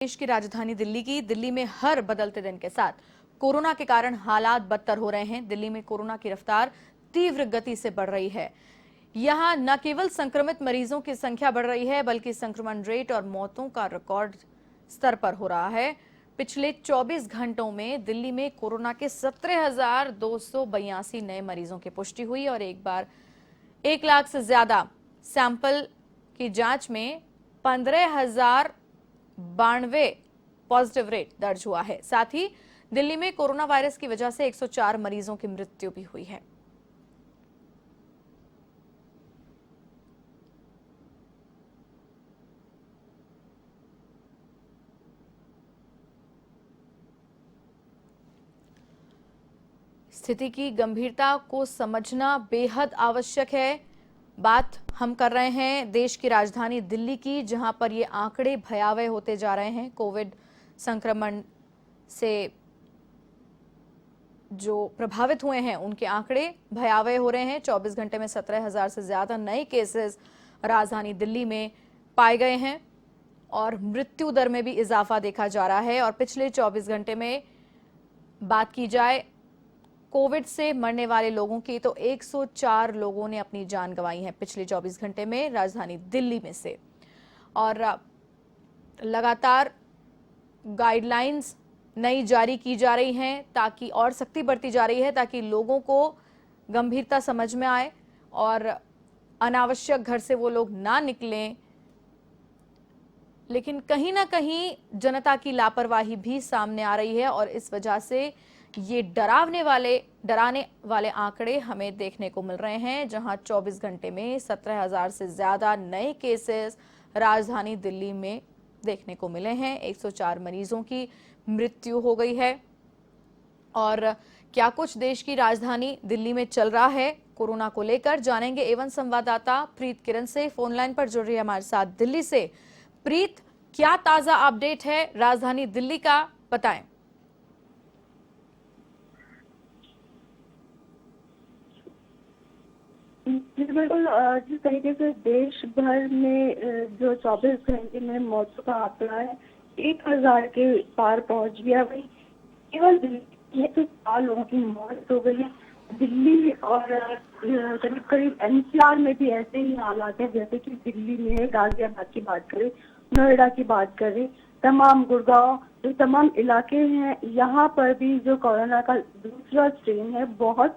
देश की राजधानी दिल्ली में हर बदलते दिन के साथ कोरोना के कारण हालात बदतर हो रहे हैं। दिल्ली में कोरोना की रफ्तार तीव्र गति से बढ़ रही है। यहां न केवल संक्रमित मरीजों की संख्या बढ़ रही है, बल्कि संक्रमण रेट और मौतों का रिकॉर्ड स्तर पर हो रहा है। पिछले 24 घंटों में दिल्ली में कोरोना के 17,282 नए मरीजों की पुष्टि हुई और एक बार 1 लाख से ज्यादा सैंपल की जांच में 15,092 पॉजिटिव रेट दर्ज हुआ है। साथ ही दिल्ली में कोरोना वायरस की वजह से 104 मरीजों की मृत्यु भी हुई है। स्थिति की गंभीरता को समझना बेहद आवश्यक है। बात हम कर रहे हैं देश की राजधानी दिल्ली की, जहां पर ये आंकड़े भयावह होते जा रहे हैं। कोविड संक्रमण से जो प्रभावित हुए हैं उनके आंकड़े भयावह हो रहे हैं। 24 घंटे में 17,000 से ज्यादा नए केसेस राजधानी दिल्ली में पाए गए हैं और मृत्यु दर में भी इजाफा देखा जा रहा है। और पिछले 24 घंटे में बात की जाए कोविड से मरने वाले लोगों की, तो 104 लोगों ने अपनी जान गंवाई है पिछले 24 घंटे में राजधानी दिल्ली में से। और लगातार गाइडलाइंस नई जारी की जा रही हैं ताकि और सख्ती बढ़ती जा रही है ताकि लोगों को गंभीरता समझ में आए और अनावश्यक घर से वो लोग ना निकलें। लेकिन कहीं ना कहीं जनता की लापरवाही भी सामने आ रही है और इस वजह से ये डराने वाले आंकड़े हमें देखने को मिल रहे हैं, जहां 24 घंटे में 17,000 से ज्यादा नए केसेस राजधानी दिल्ली में देखने को मिले हैं। 104 मरीजों की मृत्यु हो गई है। और क्या कुछ देश की राजधानी दिल्ली में चल रहा है कोरोना को लेकर, जानेंगे एवं संवाददाता प्रीत किरण से फोन लाइन पर जुड़ रही है हमारे साथ दिल्ली से। प्रीत, क्या ताजा अपडेट है राजधानी दिल्ली का, बताएं। बिल्कुल, जिस तरीके से देश भर में जो 24 घंटे में मौतों का आंकड़ा है 1,000 के पार पहुंच गया। वही केवल दिल्ली में तो 4 लोगों की मौत हो गई है। दिल्ली और करीब करीब एनसीआर में भी ऐसे ही हालात है, जैसे कि दिल्ली में है, गाजियाबाद की बात करें, नोएडा की बात करें, तमाम गुड़गांव जो तमाम इलाके हैं, यहाँ पर भी जो कोरोना का दूसरा स्ट्रेन है बहुत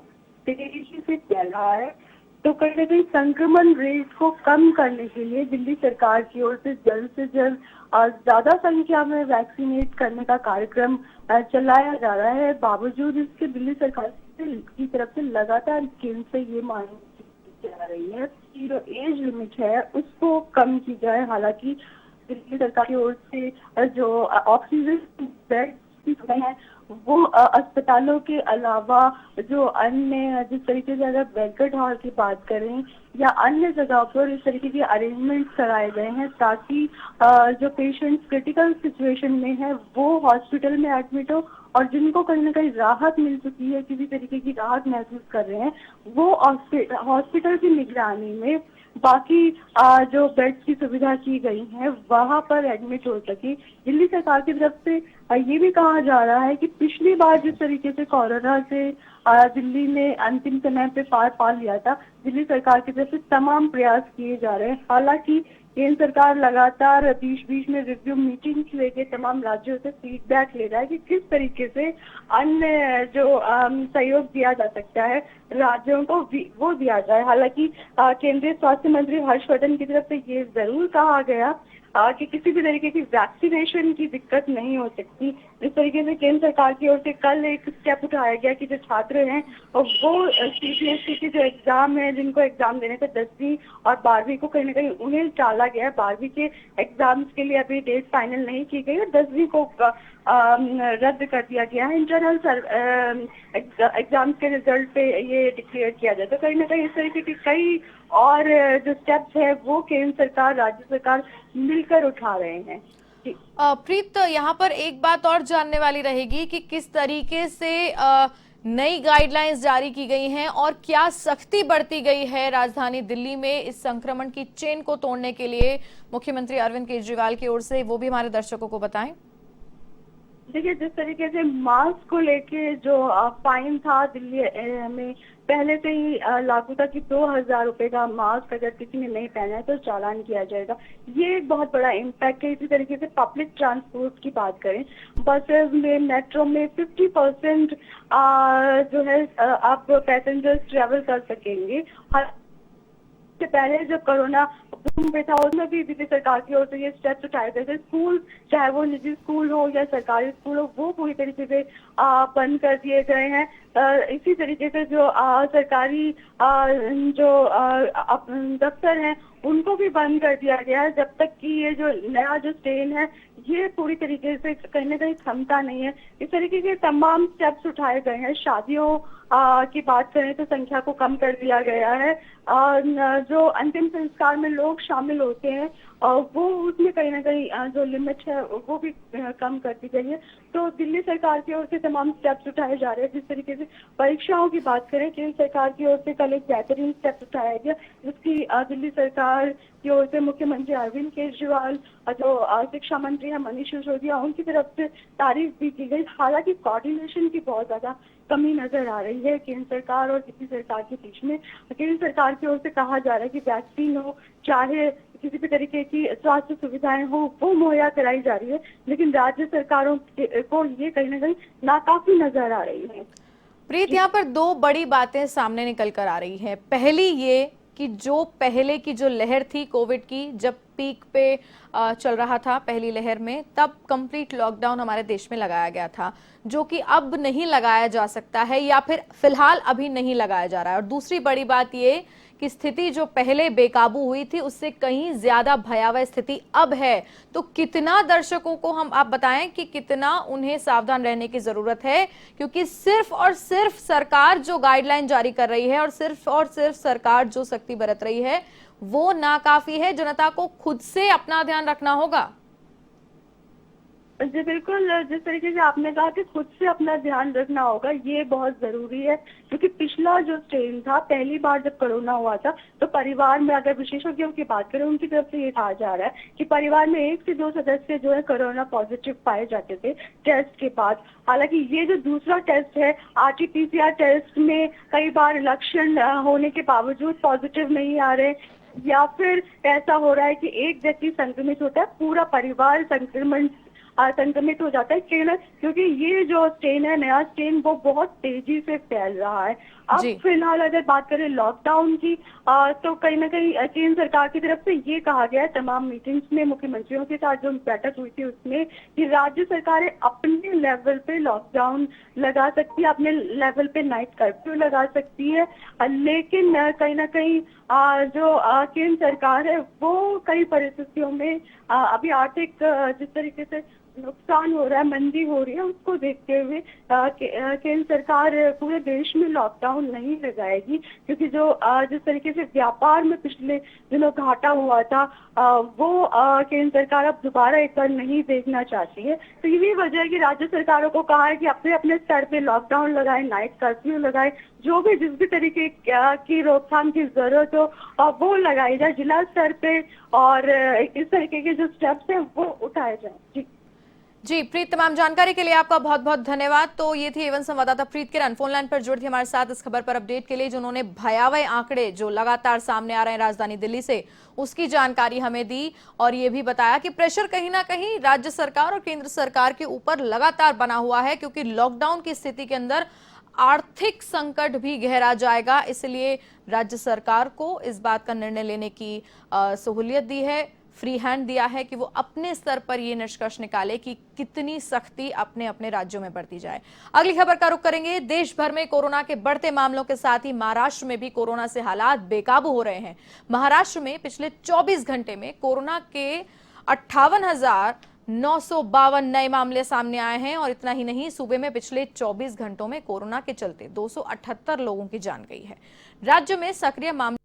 तेजी से फैल रहा है। तो कहीं ना कहीं संक्रमण रेट को कम करने के लिए दिल्ली सरकार की ओर से जल्द ज्यादा संख्या में वैक्सीनेट करने का कार्यक्रम चलाया जा रहा है। बावजूद इसके दिल्ली सरकार की तरफ से लगातार केंद्र से ये मांग की जा रही है कि जो एज लिमिट है उसको कम की जाए। हालांकि दिल्ली सरकार की ओर से जो ऑक्सीजन बेड है वो अस्पतालों के अलावा जो अन्य जिस तरीके से अगर बैंक्वेट हॉल की बात करें या अन्य जगह पर इस तरीके के अरेंजमेंट कराए गए हैं ताकि जो पेशेंट्स क्रिटिकल सिचुएशन में है वो हॉस्पिटल में एडमिट हो और जिनको कहीं ना कहीं राहत मिल चुकी है, किसी तरीके की राहत महसूस कर रहे हैं, वो हॉस्पिटल की निगरानी में बाकी जो बेड्स की सुविधा की गई है वहां पर एडमिट हो सके। दिल्ली सरकार की तरफ से ये भी कहा जा रहा है कि पिछली बार जिस तरीके से कोरोना से दिल्ली ने अंतिम समय पे पार पा लिया था, दिल्ली सरकार की तरफ से तमाम प्रयास किए जा रहे हैं। हालांकि केंद्र सरकार लगातार बीच में रिव्यू मीटिंग्स लेके तमाम राज्यों से फीडबैक ले रहा है कि किस तरीके से अन्य जो सहयोग दिया जा सकता है राज्यों को वो दिया जाए। हालांकि केंद्रीय स्वास्थ्य मंत्री हर्षवर्धन की तरफ से ये जरूर कहा गया कि किसी भी तरीके की वैक्सीनेशन की दिक्कत नहीं हो सकती। इस तरीके से केंद्र सरकार की ओर से कल एक स्टेप उठाया गया कि जो छात्र हैं और वो सीबीएसई के जो एग्जाम है, जिनको एग्जाम देने थे 10वीं और 12वीं को, कहीं ना कहीं उन्हें टाला गया है। 12वीं के एग्जाम्स के लिए अभी डेट फाइनल नहीं की गई और 10वीं को रद्द कर दिया गया है। इंटरनल एग्जाम्स के रिजल्ट पे ये डिक्लेयर किया जाए। तो कहीं ना कहीं इस तरीके की कई और जो स्टेप्स है वो केंद्र सरकार राज्य सरकार मिलकर उठा रहे हैं। प्रीत, यहाँ पर एक बात और जानने वाली रहेगी कि किस तरीके से नई गाइडलाइंस जारी की गई हैं और क्या सख्ती बरती गई है राजधानी दिल्ली में इस संक्रमण की चेन को तोड़ने के लिए मुख्यमंत्री अरविंद केजरीवाल की ओर से, वो भी हमारे दर्शकों को बताएं। देखिए, जिस तरीके से मास्क को लेके जो फाइन था दिल्ली में पहले से ही लागू था कि 2,000 रुपए का मास्क अगर किसी ने नहीं पहना है तो चालान किया जाएगा। ये एक बहुत बड़ा इम्पैक्ट है। इसी तरीके से पब्लिक ट्रांसपोर्ट की बात करें, बसेस में, मेट्रो में 50% जो है आप पैसेंजर्स ट्रेवल कर सकेंगे। से पहले जब कोरोना बूम पे था उसमें भी दिल्ली सरकार की ओर से ये स्टेप्स उठाए गए थे। स्कूल, चाहे वो निजी स्कूल हो या सरकारी स्कूल हो, वो पूरी तरीके से बंद कर दिए गए हैं। इसी तरीके से जो सरकारी जो दफ्तर हैं उनको भी बंद कर दिया गया है जब तक कि ये जो नया जो स्ट्रेन है ये पूरी तरीके से कहीं ना कहीं थमता नहीं है। इस तरीके के तमाम स्टेप्स उठाए गए हैं। शादियों की बात करें तो संख्या को कम कर दिया गया है। जो अंतिम संस्कार में लोग शामिल होते हैं वो उसमें कहीं ना कहीं जो लिमिट है वो भी कम कर दी गई है। तो दिल्ली सरकार की ओर से तमाम स्टेप्स उठाए जा रहे हैं। जिस तरीके से परीक्षाओं की बात करें, केंद्र सरकार की ओर से कल एक बेहतरीन स्टेप उठाया गया जिसकी दिल्ली सरकार की ओर से मुख्यमंत्री अरविंद केजरीवाल, जो शिक्षा मंत्री है मनीष सिसोदिया, उनकी तरफ से तारीफ भी की गई। हालांकि कोऑर्डिनेशन की बहुत ज्यादा कमी नजर आ रही है केंद्र सरकार और दिल्ली सरकार के बीच में। केंद्र सरकार की ओर से कहा जा रहा है कि वैक्सीन हो, चाहे किसी भी तरीके की स्वास्थ्य सुविधाएं हो, वो मुहैया कराई जा रही है, लेकिन राज्य सरकारों को ये कहीं ना कहीं नाकाफी नजर आ रही है। प्रीत, यहाँ पर दो बड़ी बातें सामने निकल कर आ रही है। पहली ये कि जो पहले की जो लहर थी कोविड की, जब पीक पे चल रहा था पहली लहर में, तब कंप्लीट लॉकडाउन हमारे देश में लगाया गया था, जो कि अब नहीं लगाया जा सकता है या फिर फिलहाल अभी नहीं लगाया जा रहा है। और दूसरी बड़ी बात ये कि स्थिति जो पहले बेकाबू हुई थी उससे कहीं ज्यादा भयावह स्थिति अब है। तो कितना दर्शकों को आप बताएं कि कितना उन्हें सावधान रहने की जरूरत है, क्योंकि सिर्फ और सिर्फ सरकार जो गाइडलाइन जारी कर रही है और सिर्फ सरकार जो सख्ती बरत रही है वो नाकाफी है। जनता को खुद से अपना ध्यान रखना होगा। जी बिल्कुल, जिस तरीके से आपने कहा कि खुद से अपना ध्यान रखना होगा, ये बहुत जरूरी है। क्योंकि पिछला जो स्ट्रेन था, पहली बार जब कोरोना हुआ था, तो परिवार में अगर विशेषज्ञों की बात करें उनकी तरफ से ये कहा जा रहा है कि परिवार में 1 से 2 सदस्य जो है कोरोना पॉजिटिव पाए जाते थे टेस्ट के बाद। हालांकि ये जो दूसरा टेस्ट है RT-PCR टेस्ट में कई बार लक्षण होने के बावजूद पॉजिटिव नहीं आ रहे, या फिर ऐसा हो रहा है कि एक व्यक्ति संक्रमित होता है, पूरा परिवार संक्रमित हो जाता है। क्योंकि ये जो स्ट्रेन है, नया स्ट्रेन, वो बहुत तेजी से फैल रहा है। अब फिलहाल अगर बात करें लॉकडाउन की, तो कहीं ना कहीं केंद्र सरकार की तरफ से ये कहा गया है तमाम मीटिंग्स में, मुख्यमंत्रियों के साथ जो बैठक हुई थी उसमें, कि राज्य सरकारें अपने लेवल पे लॉकडाउन लगा सकती है, अपने लेवल पे नाइट कर्फ्यू लगा सकती है। लेकिन कहीं ना कहीं जो केंद्र सरकार है वो कई परिस्थितियों में अभी आर्थिक जिस तरीके से नुकसान हो रहा है, मंदी हो रही है, उसको देखते हुए केंद्र सरकार पूरे देश में लॉकडाउन नहीं लगाएगी। क्योंकि जो जिस तरीके से व्यापार में पिछले दिनों घाटा हुआ था वो केंद्र सरकार अब दोबारा एक बार नहीं देखना चाहती है। तो यही वजह है कि राज्य सरकारों को कहा है कि अपने अपने स्तर पे लॉकडाउन लगाए, नाइट कर्फ्यू लगाए, जो भी जिस भी तरीके की रोकथाम की जरूरत हो वो लगाई जाए जिला स्तर पे, और इस तरीके के जो स्टेप्स हैं वो उठाए जाए। जी प्रीत, तमाम जानकारी के लिए आपका बहुत बहुत धन्यवाद। तो ये थी एवन संवाददाता प्रीत किरण, फोन लाइन पर जुड़ी थी हमारे साथ इस खबर पर अपडेट के लिए, जिन्होंने भयावह आंकड़े जो लगातार सामने आ रहे हैं राजधानी दिल्ली से उसकी जानकारी हमें दी और ये भी बताया कि प्रेशर कहीं ना कहीं राज्य सरकार और केंद्र सरकार के ऊपर लगातार बना हुआ है, क्योंकि लॉकडाउन की स्थिति के अंदर आर्थिक संकट भी गहरा जाएगा। इसलिए राज्य सरकार को इस बात का निर्णय लेने की सहूलियत दी है, फ्री हैंड दिया है कि वो अपने स्तर पर ये निष्कर्ष निकाले कि कितनी सख्ती अपने अपने राज्यों में बरती जाए। अगली खबर का रुख करेंगे। देश भर में कोरोना के बढ़ते मामलों के साथ ही महाराष्ट्र में भी कोरोना से हालात बेकाबू हो रहे हैं। महाराष्ट्र में पिछले 24 घंटे में कोरोना के 58,952 नए मामले सामने आए हैं और इतना ही नहीं, सूबे में पिछले 24 घंटों में कोरोना के चलते 278 लोगों की जान गई है। राज्य में सक्रिय मामले